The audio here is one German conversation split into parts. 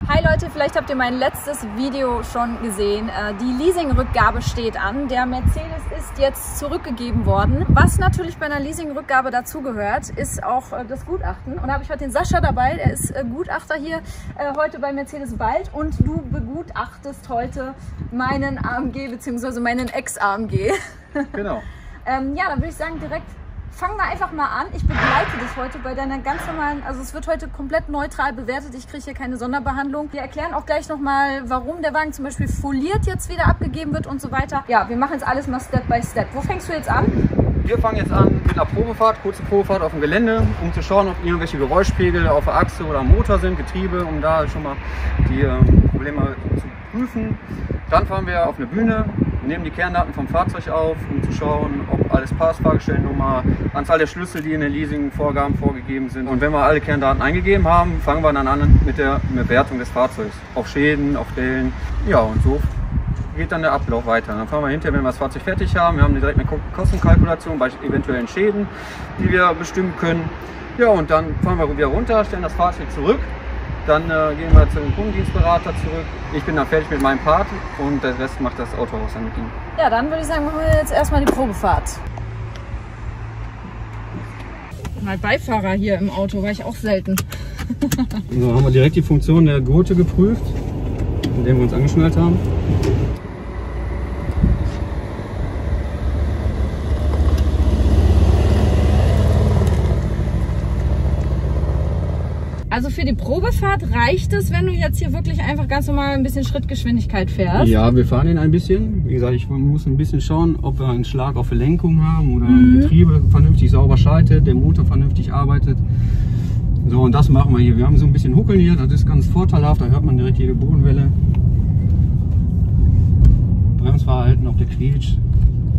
Hi Leute, vielleicht habt ihr mein letztes Video schon gesehen. Die Leasingrückgabe steht an. Der Mercedes ist jetzt zurückgegeben worden. Was natürlich bei einer Leasingrückgabe dazugehört, ist auch das Gutachten. Und da habe ich heute den Sascha dabei, der ist Gutachter hier heute bei Mercedes Wald. Und du begutachtest heute meinen AMG bzw. meinen Ex-AMG. Genau. Ja, dann würde ich sagen, direkt fangen wir einfach mal an. Ich begleite dich heute bei deiner ganz normalen, also es wird heute komplett neutral bewertet. Ich kriege hier keine Sonderbehandlung. Wir erklären auch gleich nochmal, warum der Wagen zum Beispiel foliert jetzt wieder abgegeben wird und so weiter. Ja, wir machen jetzt alles mal Step by Step. Wo fängst du jetzt an? Wir fangen jetzt an mit einer Probefahrt, kurze Probefahrt auf dem Gelände, um zu schauen, ob irgendwelche Geräuschpegel auf der Achse oder am Motor sind, Getriebe, um da schon mal die Probleme zu prüfen. Dann fahren wir auf eine Bühne, nehmen die Kerndaten vom Fahrzeug auf, um zu schauen, ob alles passt, Fahrgestellnummer, Anzahl der Schlüssel, die in den Leasing-Vorgaben vorgegeben sind. Und wenn wir alle Kerndaten eingegeben haben, fangen wir dann an mit der Bewertung des Fahrzeugs. Auf Schäden, auf Dellen, ja, und so geht dann der Ablauf weiter. Dann fahren wir hinterher, wenn wir das Fahrzeug fertig haben, wir haben direkt eine Kostenkalkulation bei eventuellen Schäden, die wir bestimmen können. Ja, und dann fahren wir wieder runter, stellen das Fahrzeug zurück. Dann gehen wir zum Kundendienstberater zurück. Ich bin dann fertig mit meinem Part und der Rest macht das Autohaus dann mit ihm. Ja, dann würde ich sagen, machen wir jetzt erstmal die Probefahrt. Mal Beifahrer hier im Auto, war ich auch selten. So, haben wir direkt die Funktion der Gurte geprüft, indem wir uns angeschnallt haben. Also für die Probefahrt reicht es, wenn du jetzt hier wirklich einfach ganz normal ein bisschen Schrittgeschwindigkeit fährst? Ja, wir fahren ihn ein bisschen. Wie gesagt, ich muss ein bisschen schauen, ob wir einen Schlag auf die Lenkung haben oder Getriebe vernünftig sauber schaltet, der Motor vernünftig arbeitet. So, und das machen wir hier. Wir haben so ein bisschen Huckeln hier, das ist ganz vorteilhaft, da hört man direkt jede Bodenwelle. Bremsverhalten, ob der quietscht.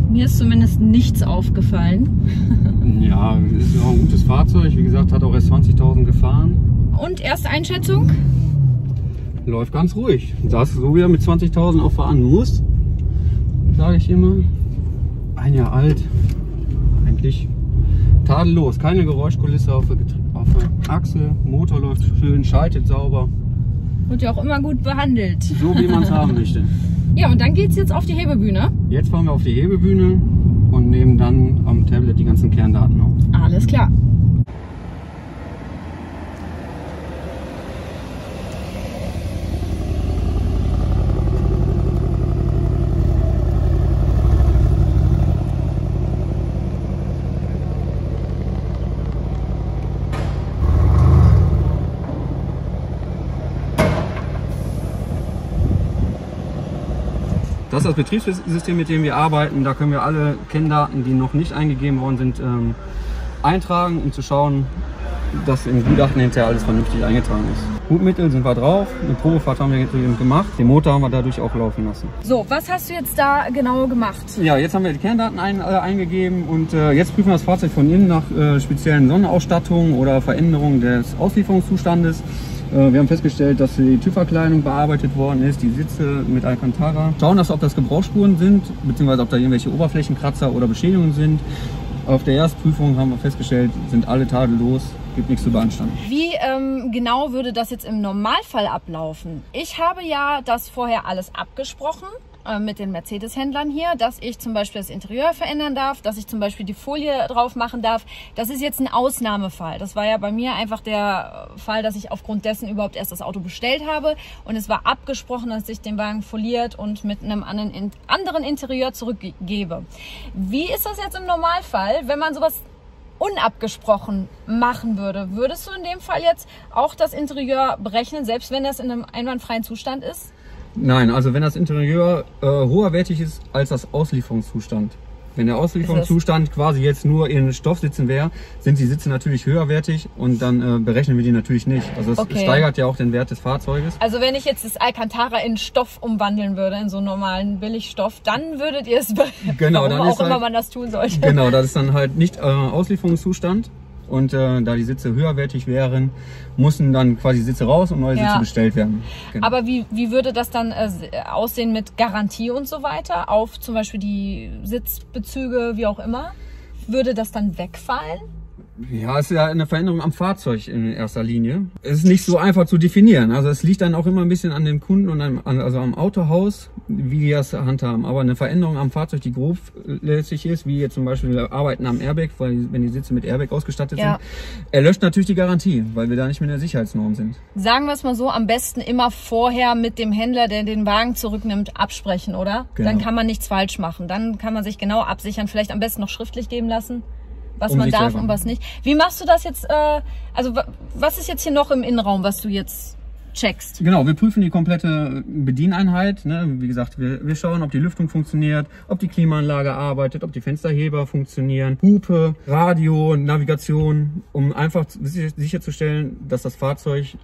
Mir ist zumindest nichts aufgefallen. Ja, ist auch ein gutes Fahrzeug. Wie gesagt, hat auch erst 20.000 gefahren. Und erste Einschätzung? Läuft ganz ruhig. Das so wie er mit 20.000 auch fahren muss, sage ich immer. Ein Jahr alt. Eigentlich tadellos. Keine Geräuschkulisse auf der Achse. Motor läuft schön, schaltet sauber. Wird ja auch immer gut behandelt. So wie man es haben möchte. Ja, und dann geht es jetzt auf die Hebebühne. Jetzt fahren wir auf die Hebebühne und nehmen dann am Tablet die ganzen Kerndaten auf. Alles klar. Das ist das Betriebssystem, mit dem wir arbeiten. Da können wir alle Kenndaten, die noch nicht eingegeben worden sind, eintragen, um zu schauen, dass im Gutachten hinterher alles vernünftig eingetragen ist. Hubmittel sind wir drauf, eine Probefahrt haben wir jetzt gemacht, den Motor haben wir dadurch auch laufen lassen. So, was hast du jetzt da genau gemacht? Ja, jetzt haben wir die Kerndaten eingegeben und jetzt prüfen wir das Fahrzeug von innen nach speziellen Sonnenausstattungen oder Veränderungen des Auslieferungszustandes. Wir haben festgestellt, dass die TÜV-Verkleidung bearbeitet worden ist, die Sitze mit Alcantara. Schauen, ob das Gebrauchsspuren sind, beziehungsweise ob da irgendwelche Oberflächenkratzer oder Beschädigungen sind. Auf der Erstprüfung haben wir festgestellt, sind alle tadellos, gibt nichts zu beanstanden. Wie genau würde das jetzt im Normalfall ablaufen? Ich habe ja das vorher alles abgesprochen mit den Mercedes-Händlern hier, dass ich zum Beispiel das Interieur verändern darf, dass ich zum Beispiel die Folie drauf machen darf. Das ist jetzt ein Ausnahmefall. Das war ja bei mir einfach der Fall, dass ich aufgrund dessen überhaupt erst das Auto bestellt habe. Und es war abgesprochen, dass ich den Wagen foliert und mit einem anderen Interieur zurückgebe. Wie ist das jetzt im Normalfall, wenn man sowas unabgesprochen machen würde? Würdest du in dem Fall jetzt auch das Interieur berechnen, selbst wenn das in einem einwandfreien Zustand ist? Nein, also wenn das Interieur hoherwertig ist als das Auslieferungszustand. Wenn der Auslieferungszustand quasi jetzt nur in Stoffsitzen wäre, sind die Sitze natürlich höherwertig und dann berechnen wir die natürlich nicht. Also es steigert ja auch den Wert des Fahrzeuges. Also wenn ich jetzt das Alcantara in Stoff umwandeln würde, in so einen normalen Billigstoff, dann würdet ihr es berechnen, genau, warum auch immer man das tun sollte. Genau, das ist dann halt nicht Auslieferungszustand. Und da die Sitze höherwertig wären, mussten dann quasi Sitze raus und neue Sitze bestellt werden. Genau. Aber wie würde das dann aussehen mit Garantie und so weiter auf zum Beispiel die Sitzbezüge, wie auch immer? Würde das dann wegfallen? Ja, es ist ja eine Veränderung am Fahrzeug in erster Linie. Es ist nicht so einfach zu definieren. Also es liegt dann auch immer ein bisschen an dem Kunden und also am Autohaus, wie die das handhaben. Aber eine Veränderung am Fahrzeug, die grob lässig ist, wie jetzt zum Beispiel Arbeiten am Airbag, weil wenn die Sitze mit Airbag ausgestattet sind, erlöscht natürlich die Garantie, weil wir da nicht mehr in der Sicherheitsnorm sind. Sagen wir es mal so, am besten immer vorher mit dem Händler, der den Wagen zurücknimmt, absprechen, oder? Genau. Dann kann man nichts falsch machen. Dann kann man sich genau absichern, vielleicht am besten noch schriftlich geben lassen, was man darf und was nicht. Wie machst du das jetzt, also was ist jetzt hier noch im Innenraum, was du jetzt checkst? Genau, wir prüfen die komplette Bedieneinheit. Ne? Wie gesagt, wir schauen, ob die Lüftung funktioniert, ob die Klimaanlage arbeitet, ob die Fensterheber funktionieren, Hupe, Radio, Navigation, um einfach sicherzustellen, dass das Fahrzeug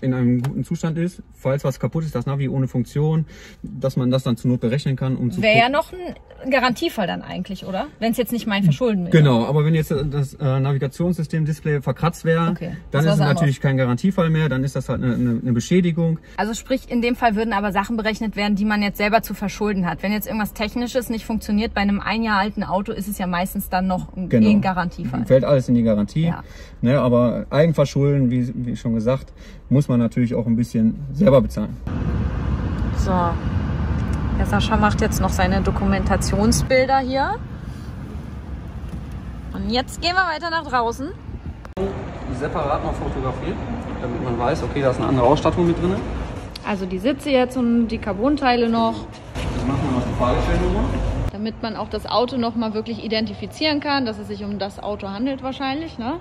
in einem guten Zustand ist, falls was kaputt ist, das Navi ohne Funktion, dass man das dann zur Not berechnen kann. Wäre ja noch ein Garantiefall dann eigentlich, oder? Wenn es jetzt nicht mein Verschulden wäre. Genau, aber wenn jetzt das Navigationssystem, Display verkratzt wäre, dann ist es natürlich kein Garantiefall mehr, dann ist das halt eine Beschädigung. Also sprich, in dem Fall würden aber Sachen berechnet werden, die man jetzt selber zu verschulden hat. Wenn jetzt irgendwas Technisches nicht funktioniert bei einem 1 Jahr alten Auto, ist es ja meistens dann noch ein Garantiefall. Fällt alles in die Garantie, ja. Ne, aber Eigenverschulden, wie schon gesagt, muss man natürlich auch ein bisschen selber bezahlen. So, der Sascha macht jetzt noch seine Dokumentationsbilder hier. Und jetzt gehen wir weiter nach draußen. Separat noch fotografiert, damit man weiß, okay, da ist eine andere Ausstattung mit drin. Also die Sitze jetzt und die Carbonteile noch. Jetzt machen wir noch die Fahrgestellnummer. Damit man auch das Auto noch mal wirklich identifizieren kann, dass es sich um das Auto handelt wahrscheinlich, ne?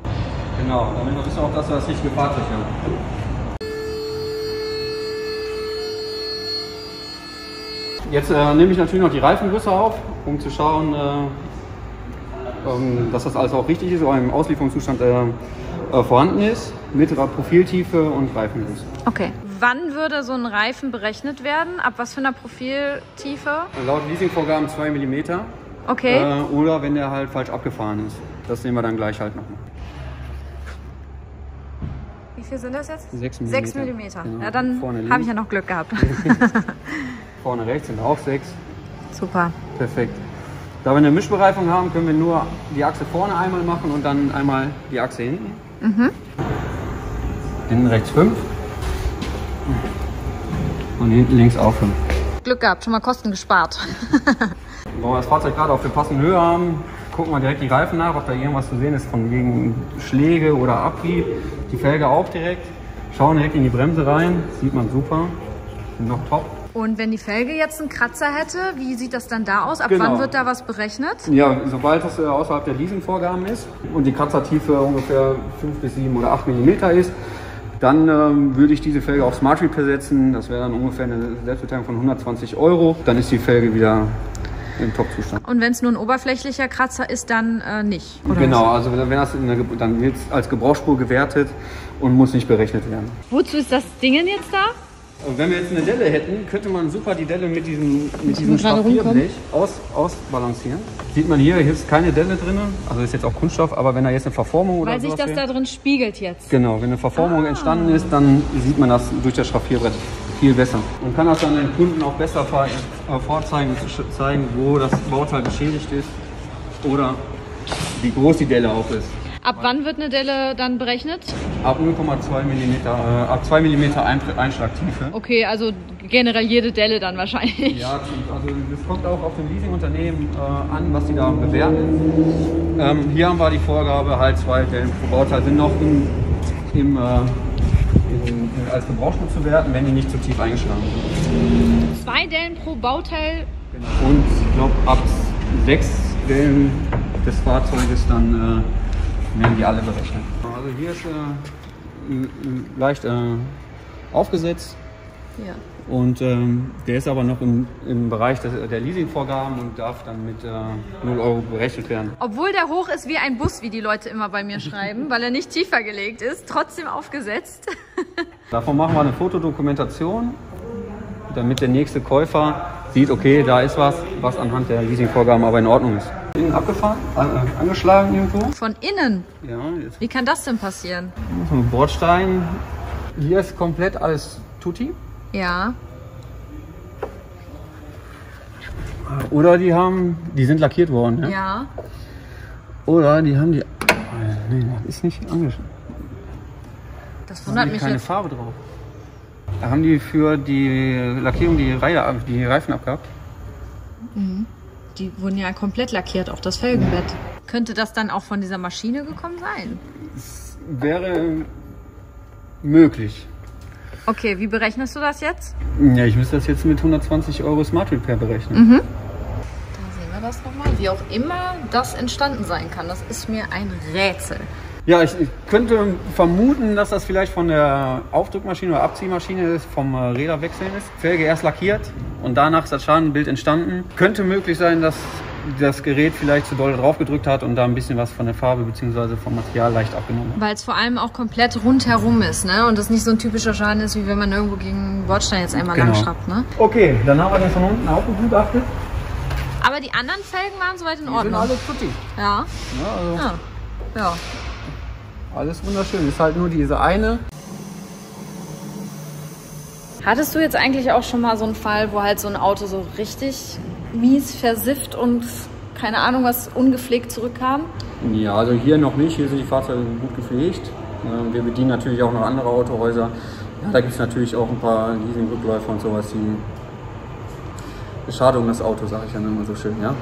Genau, damit wir wissen auch, dass wir das richtige Fahrzeug haben. Jetzt nehme ich natürlich noch die Reifengröße auf, um zu schauen, dass das alles auch richtig ist, oder im Auslieferungszustand vorhanden ist, mit Profiltiefe und Reifengröße. Okay. Wann würde so ein Reifen berechnet werden? Ab was für einer Profiltiefe? Laut Leasingvorgaben 2 mm. Okay. Oder wenn der halt falsch abgefahren ist. Das nehmen wir dann gleich halt nochmal. Wie viel sind das jetzt? 6 mm. 6 mm. Genau. Ja, dann habe ich ja noch Glück gehabt. Vorne rechts sind auch 6. Super. Perfekt. Da wir eine Mischbereifung haben, können wir nur die Achse vorne einmal machen und dann einmal die Achse hinten. Mhm. Hinten rechts 5. Und hinten links auch 5. Glück gehabt, schon mal Kosten gespart. Wenn wir das Fahrzeug gerade auf der passenden Höhe haben, gucken wir direkt die Reifen nach, ob da irgendwas zu sehen ist von wegen Schläge oder Abrieb. Die Felge auch direkt. Schauen direkt in die Bremse rein, sieht man super. Sind noch top. Und wenn die Felge jetzt einen Kratzer hätte, wie sieht das dann da aus? Ab wann wird da was berechnet? Ja, sobald es außerhalb der Leasingvorgaben ist und die Kratzertiefe ungefähr 5 bis 7 oder 8 mm ist, dann würde ich diese Felge auf Smart Repair setzen. Das wäre dann ungefähr eine Selbstbeteiligung von 120 €. Dann ist die Felge wieder im Top-Zustand. Und wenn es nur ein oberflächlicher Kratzer ist, dann nicht? Oder genau, also wenn das dann wird es als Gebrauchsspur gewertet und muss nicht berechnet werden. Wozu ist das Ding jetzt da? Wenn wir jetzt eine Delle hätten, könnte man super die Delle mit diesem Schrafierblech ausbalancieren. Sieht man hier ist keine Delle drin, also ist jetzt auch Kunststoff, aber wenn da jetzt eine Verformung oder so. Weil sich das da drin spiegelt jetzt. Genau, wenn eine Verformung entstanden ist, dann sieht man das durch das Schraffierbrett viel besser. Man kann das dann den Kunden auch besser vorzeigen, zeigen, wo das Bauteil beschädigt ist oder wie groß die Delle auch ist. Ab wann wird eine Delle dann berechnet? Ab 0,2 mm, ab 2 mm Einschlagtiefe. Okay, also generell jede Delle dann wahrscheinlich. Ja, also das kommt auch auf dem Leasingunternehmen an, was die da bewerten. Hier haben wir die Vorgabe, halt 2 Dellen pro Bauteil sind noch als Gebrauchsspur zu werten, wenn die nicht zu tief eingeschlagen sind. 2 Dellen pro Bauteil? Genau. Und ich glaube, ab 6 Dellen des Fahrzeuges dann werden die alle berechnet. Also hier ist leicht aufgesetzt. Ja. Und der ist aber noch im Bereich der Leasingvorgaben und darf dann mit 0 € berechnet werden. Obwohl der hoch ist wie ein Bus, wie die Leute immer bei mir schreiben, weil er nicht tiefer gelegt ist, trotzdem aufgesetzt. Davon machen wir eine Fotodokumentation, damit der nächste Käufer sieht, okay, da ist was anhand der Leasingvorgaben aber in Ordnung ist. Innen abgefahren, angeschlagen irgendwo. Von innen? Ja. Jetzt. Wie kann das denn passieren? Ein Bordstein. Hier ist komplett alles tutti. Ja. Oder die sind lackiert worden. Ja. Ja. Oder die haben die Nee, das ist nicht angeschrieben. Das wundert mich keine jetzt. Farbe drauf. Da haben die für die Lackierung die Reifen abgehabt. Mhm. Die wurden ja komplett lackiert, auch das Felgenbett. Könnte das dann auch von dieser Maschine gekommen sein? Wäre möglich. Okay, wie berechnest du das jetzt? Ja, ich müsste das jetzt mit 120 € Smart Repair berechnen. Mhm. Da sehen wir das nochmal. Wie auch immer das entstanden sein kann, das ist mir ein Rätsel. Ja, ich könnte vermuten, dass das vielleicht von der Aufdrückmaschine oder Abziehmaschine ist, vom Räderwechseln ist. Felge erst lackiert und danach ist das Schadenbild entstanden. Könnte möglich sein, dass das Gerät vielleicht zu doll drauf gedrückt hat und da ein bisschen was von der Farbe bzw. vom Material leicht abgenommen hat. Weil es vor allem auch komplett rundherum ist, ne? Und das nicht so ein typischer Schaden ist, wie wenn man irgendwo gegen einen Bordstein jetzt einmal lang schraubt, ne? Okay, dann haben wir den von unten auch begutachtet. Aber die anderen Felgen waren soweit in Ordnung. Die sind alle tutti. Ja. Ja, also Ja. alles wunderschön. Ist halt nur diese eine. Hattest du jetzt eigentlich auch schon mal so einen Fall, wo halt so ein Auto so richtig mies versifft und keine Ahnung was ungepflegt zurückkam? Ja, also hier noch nicht. Hier sind die Fahrzeuge gut gepflegt. Wir bedienen natürlich auch noch andere Autohäuser. Ja, da gibt es natürlich auch ein paar Leasing-Rückläufer und sowas, die Schade um das Auto, sage ich dann immer so schön. Ja?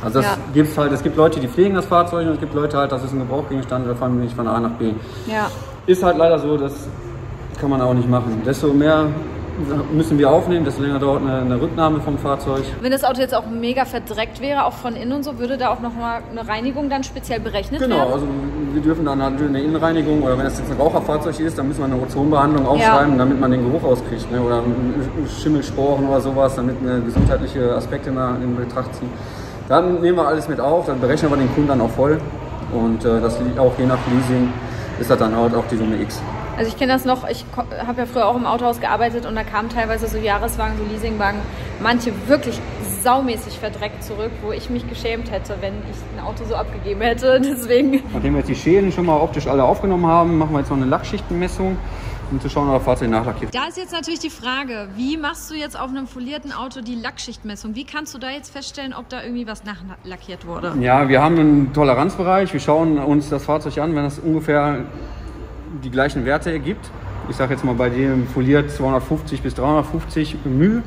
Also das gibt's halt, es gibt Leute, die pflegen das Fahrzeug und es gibt Leute halt, das ist ein Gebrauchsgegenstand, da fahren wir nicht von A nach B. Ja. Ist halt leider so, das kann man auch nicht machen. Desto mehr müssen wir aufnehmen, desto länger dauert eine Rücknahme vom Fahrzeug. Wenn das Auto jetzt auch mega verdreckt wäre, auch von innen und so, würde da auch nochmal eine Reinigung dann speziell berechnet werden? Genau, also wir dürfen dann eine Innenreinigung oder wenn es jetzt ein Raucherfahrzeug ist, dann müssen wir eine Ozonbehandlung aufschreiben, damit man den Geruch auskriegt. Ne? Oder Schimmelsporen oder sowas, damit eine gesundheitliche Aspekte in Betracht ziehen. Dann nehmen wir alles mit auf, dann berechnen wir den Kunden dann auch voll und das auch je nach Leasing ist das dann auch die Summe X. Also ich kenne das noch, ich habe ja früher auch im Autohaus gearbeitet und da kamen teilweise so Jahreswagen, so Leasingwagen, manche wirklich saumäßig verdreckt zurück, wo ich mich geschämt hätte, wenn ich ein Auto so abgegeben hätte, deswegen. Nachdem wir jetzt die Schäden schon mal optisch alle aufgenommen haben, machen wir jetzt noch eine Lackschichtenmessung, um zu schauen, ob das Fahrzeug nachlackiert. Da ist jetzt natürlich die Frage, wie machst du jetzt auf einem folierten Auto die Lackschichtmessung? Wie kannst du da jetzt feststellen, ob da irgendwie was nachlackiert wurde? Ja, wir haben einen Toleranzbereich, wir schauen uns das Fahrzeug an, wenn das ungefähr die gleichen Werte ergibt. Ich sage jetzt mal bei dem foliert 250 bis 350 μ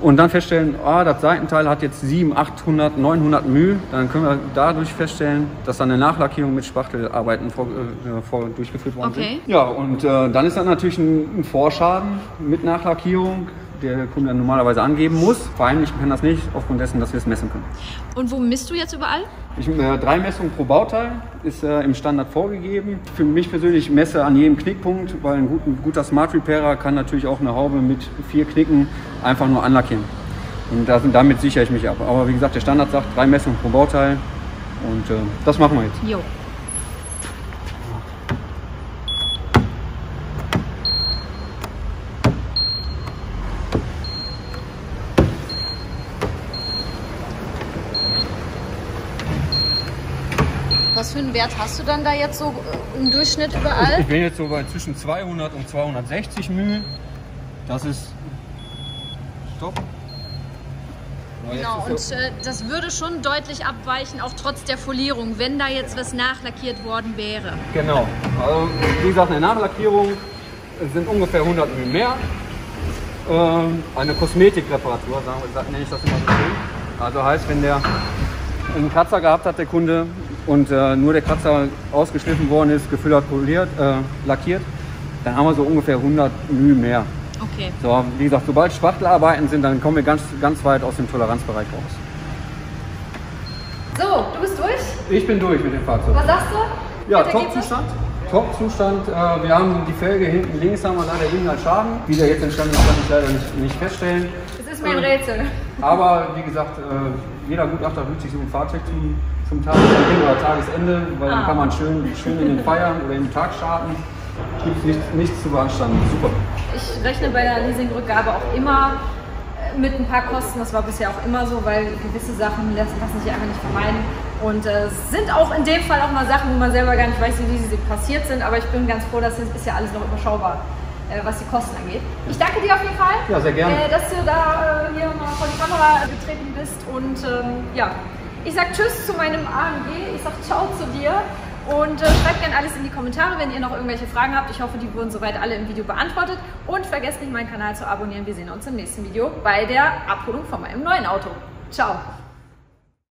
und dann feststellen, das Seitenteil hat jetzt 700, 800, 900 μ. Dann können wir dadurch feststellen, dass dann eine Nachlackierung mit Spachtelarbeiten durchgeführt worden sind. Ja, und dann ist das natürlich ein Vorschaden mit Nachlackierung, der Kunde dann normalerweise angeben muss. Verheimlichen kann das nicht, aufgrund dessen, dass wir es messen können. Und wo misst du jetzt überall? 3 Messungen pro Bauteil ist im Standard vorgegeben. Für mich persönlich messe an jedem Knickpunkt, weil ein guter Smart Repairer kann natürlich auch eine Haube mit 4 Knicken einfach nur anlackieren. Und damit sichere ich mich ab. Aber wie gesagt, der Standard sagt 3 Messungen pro Bauteil und das machen wir jetzt. Jo. Was für einen Wert hast du dann da jetzt so im Durchschnitt überall? Ich bin jetzt so bei zwischen 200 und 260 μ. Das ist... Stopp. Genau, und das würde schon deutlich abweichen, auch trotz der Folierung, wenn da jetzt was nachlackiert worden wäre. Genau. Also, wie gesagt, eine Nachlackierung sind ungefähr 100 μ mehr. Eine Kosmetikreparatur, nenne ich das immer so schön. Also heißt, wenn der einen Kratzer gehabt hat, der Kunde, und nur der Kratzer ausgeschliffen worden ist, gefüllert, poliert, lackiert, dann haben wir so ungefähr 100 μ mehr. Okay. So, wie gesagt, sobald Spachtelarbeiten sind, dann kommen wir ganz weit aus dem Toleranzbereich raus. So, du bist durch? Ich bin durch mit dem Fahrzeug. Was sagst du? Ja, Top-Zustand. Top-Zustand. Wir haben die Felge hinten links, haben wir leider irgendeinen Schaden. Wie der jetzt entstanden ist, kann ich leider nicht feststellen. Das ist mir ein Rätsel. Aber wie gesagt, jeder Gutachter wünscht sich so ein Fahrzeug zum Tagesbeginn oder Tagesende, weil dann kann man schön in den Feiern oder im Tag starten. Gibt nichts zu beanstanden. Super. Ich rechne bei der Leasingrückgabe auch immer mit ein paar Kosten. Das war bisher auch immer so, weil gewisse Sachen lassen sich einfach nicht vermeiden. Und es sind auch in dem Fall auch mal Sachen, wo man selber gar nicht weiß, wie sie passiert sind. Aber ich bin ganz froh, dass es ist ja alles noch überschaubar, was die Kosten angeht. Ich danke dir auf jeden Fall, ja, sehr gerne, dass du da hier mal vor die Kamera getreten bist. Und ja, ich sag Tschüss zu meinem AMG, ich sag Ciao zu dir. Und schreibt gerne alles in die Kommentare, wenn ihr noch irgendwelche Fragen habt. Ich hoffe, die wurden soweit alle im Video beantwortet. Und vergesst nicht, meinen Kanal zu abonnieren. Wir sehen uns im nächsten Video bei der Abholung von meinem neuen Auto. Ciao!